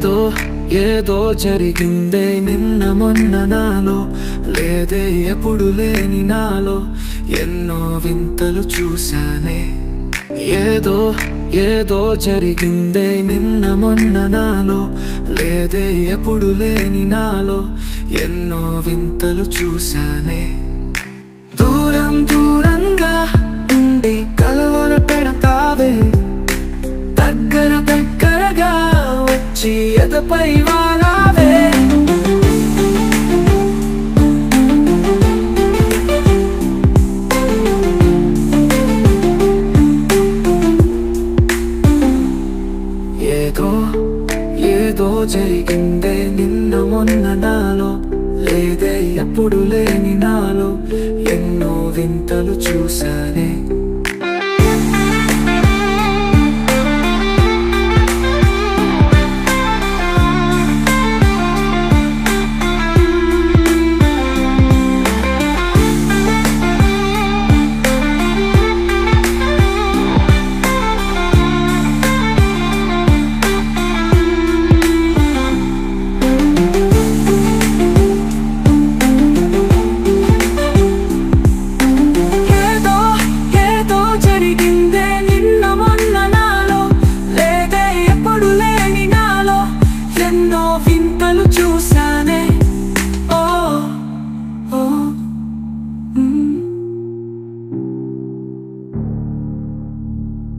ఏదో ఏదో జరిగిందే నిన్న మొన్న నాలో, లేదే ఎప్పుడు లేని నాలో ఎన్నో వింతలు చూశానే. ఏదో ఏదో జరిగిందే నిన్న మొన్న నాలో, లేదే ఎప్పుడు లేని నాలో ఎన్నో వింతలు చూశానే. దూరం దూరంగా ఉండి కలవర పెడతావే, దగ్గర దగ్గరగా వచ్చి ఎదపై వారావే. ఏదో ఏదో జరిగిందే నిన్న మొన్న నాలో, లేదే ఎప్పుడు లేని నాలో ఎన్నో వింతలు చూశాను.